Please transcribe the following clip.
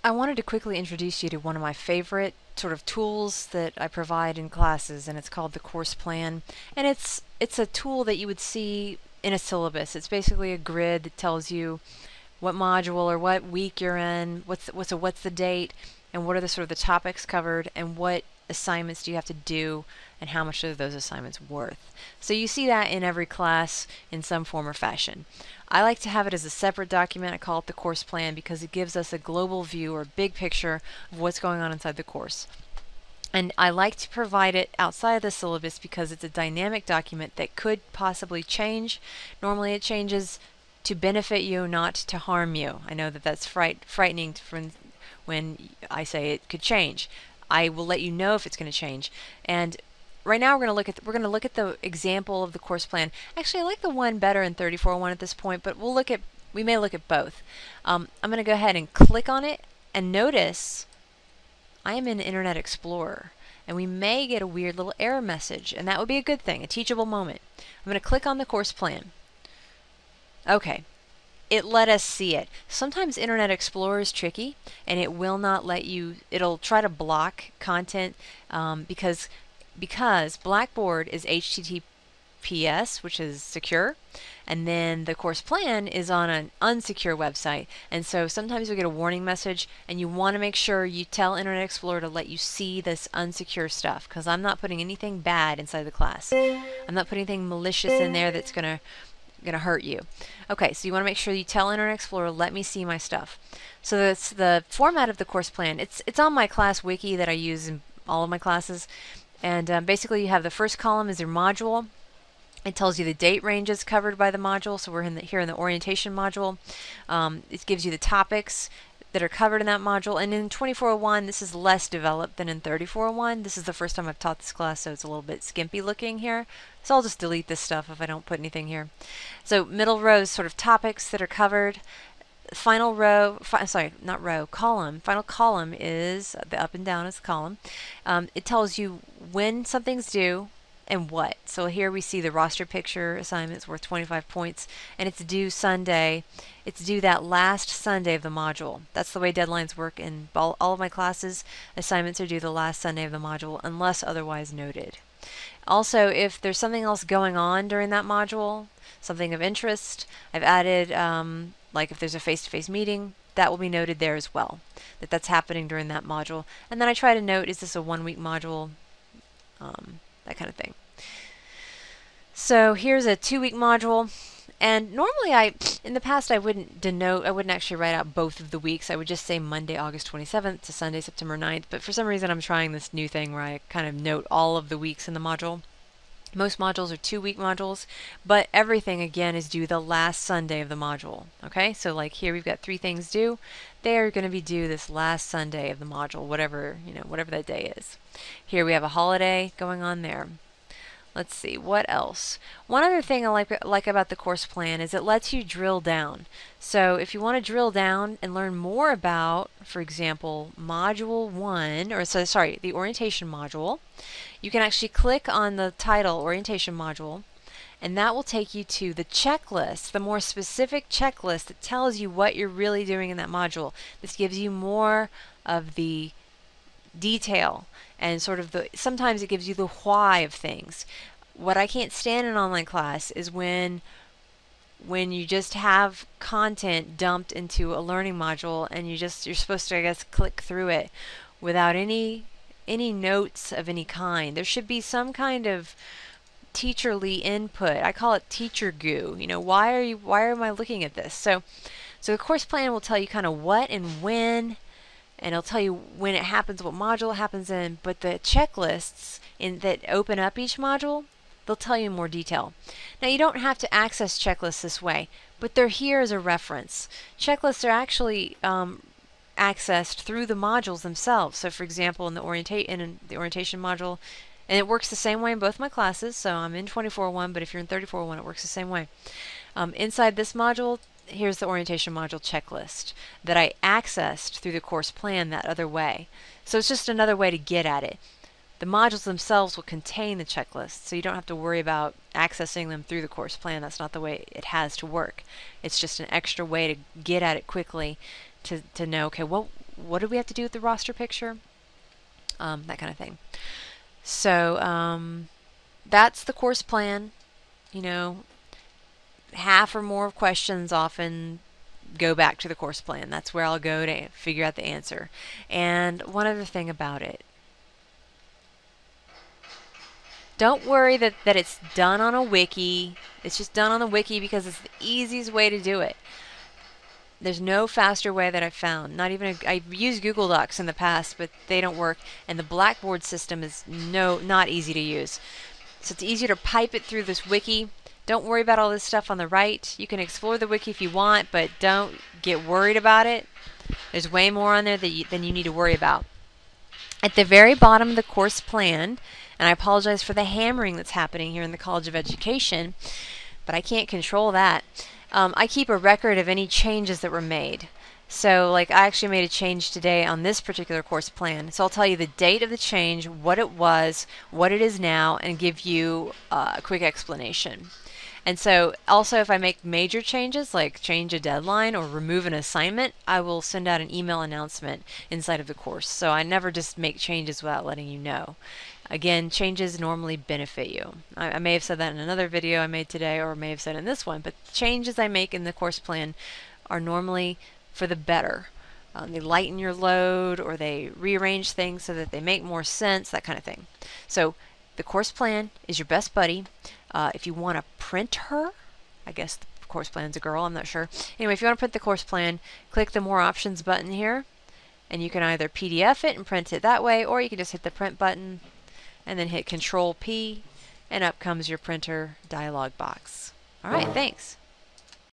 I wanted to quickly introduce you to one of my favorite sort of tools that I provide in classes, and it's called the course plan. And it's a tool that you would see in a syllabus. It's basically a grid that tells you what module or what week you're in, what's the date, and what are the sort of the topics covered, and what assignments do you have to do, and how much are those assignments worth. So you see that in every class in some form or fashion. I like to have it as a separate document. I call it the course plan because it gives us a global view or big picture of what's going on inside the course. And I like to provide it outside of the syllabus because it's a dynamic document that could possibly change. Normally it changes to benefit you, not to harm you. I know that that's frightening when I say it could change. I will let you know if it's going to change. And right now we're going to look at the example of the course plan. Actually, I like the one better in 34.1 at this point, but we may look at both. I'm going to go ahead and click on it, and notice I am in Internet Explorer, and we may get a weird little error message, and that would be a good thing, a teachable moment. I'm going to click on the course plan. Okay, it let us see it. Sometimes Internet Explorer is tricky, and it will not let you, it'll try to block content because Blackboard is HTTPS, which is secure, and then the course plan is on an unsecure website. And so sometimes you get a warning message, and you want to make sure you tell Internet Explorer to let you see this unsecure stuff, because I'm not putting anything bad inside the class. I'm not putting anything malicious in there that's gonna hurt you. Okay, so you want to make sure you tell Internet Explorer, let me see my stuff. So that's the format of the course plan. It's on my class wiki that I use in all of my classes. And basically you have the first column is your module. It tells you the date ranges covered by the module. So we're here in the orientation module. It gives you the topics that are covered in that module. And in 24.1, this is less developed than in 34.1. This is the first time I've taught this class, so it's a little bit skimpy looking here. So I'll just delete this stuff if I don't put anything here. So middle row is sort of topics that are covered. Final row, column. Final column is the up and down is the column. It tells you when something's due and what. So here we see the roster picture assignments worth 25 points, and it's due Sunday. It's due that last Sunday of the module. That's the way deadlines work in all of my classes. Assignments are due the last Sunday of the module unless otherwise noted. Also, if there's something else going on during that module, something of interest, I've added like if there's a face-to-face meeting, that will be noted there as well, that's happening during that module. And then I try to note, is this a one-week module, that kind of thing. So here's a 2-week module, and normally in the past I wouldn't actually write out both of the weeks. I would just say Monday, August 27th to Sunday, September 9th, but for some reason I'm trying this new thing where I kind of note all of the weeks in the module. Most modules are 2-week modules, but everything again is due the last Sunday of the module. Okay, so like here we've got 3 things due. They are going to be due this last Sunday of the module, whatever that day is. Here we have a holiday going on there. Let's see, what else? One other thing I like about the course plan is it lets you drill down. So if you want to drill down and learn more about, for example, module 1, the orientation module, you can actually click on the title, orientation module, and that will take you to the checklist, the more specific checklist that tells you what you're really doing in that module. This gives you more of the detail and sort of sometimes it gives you the why of things. What I can't stand in online class is when you just have content dumped into a learning module and you're supposed to, I guess, click through it without any notes of any kind. There should be some kind of teacherly input. I call it teacher goo. Why am I looking at this? So the course plan will tell you kind of what and when, and it'll tell you when it happens, what module it happens in, but the checklists that open up each module, they'll tell you in more detail. Now you don't have to access checklists this way, but they're here as a reference. Checklists are actually accessed through the modules themselves. So for example, in the orientation module, and it works the same way in both my classes, so I'm in 24.1, but if you're in 34.1, it works the same way. Inside this module, here's the orientation module checklist that I accessed through the course plan that other way. So it's just another way to get at it. The modules themselves will contain the checklist, so you don't have to worry about accessing them through the course plan. That's not the way it has to work. It's just an extra way to get at it quickly to know, okay, what do we have to do with the roster picture? That kind of thing. So that's the course plan. You know, half or more questions often go back to the course plan. That's where I'll go to figure out the answer. And one other thing about it. Don't worry that it's done on a wiki. It's just done on the wiki because it's the easiest way to do it. There's no faster way that I've found. Not even I've used Google Docs in the past, but they don't work. And the Blackboard system is not easy to use. So it's easier to pipe it through this wiki. Don't worry about all this stuff on the right. You can explore the wiki if you want, but don't get worried about it. There's way more on there than you need to worry about. At the very bottom of the course plan, and I apologize for the hammering that's happening here in the College of Education, but I can't control that. I keep a record of any changes that were made. So like I actually made a change today on this particular course plan. So I'll tell you the date of the change, what it was, what it is now, and give you a quick explanation. And so also if I make major changes like change a deadline or remove an assignment, I will send out an email announcement inside of the course. So I never just make changes without letting you know. Again, changes normally benefit you. I may have said that in another video I made today, or may have said in this one, but changes I make in the course plan are normally for the better. They lighten your load, or they rearrange things so that they make more sense, that kind of thing. So the course plan is your best buddy. If you want to print her, I guess the course plan's a girl, I'm not sure. Anyway, if you want to print the course plan, click the More Options button here, and you can either PDF it and print it that way, or you can just hit the print button and then hit Control P, and up comes your printer dialog box. All right, thanks.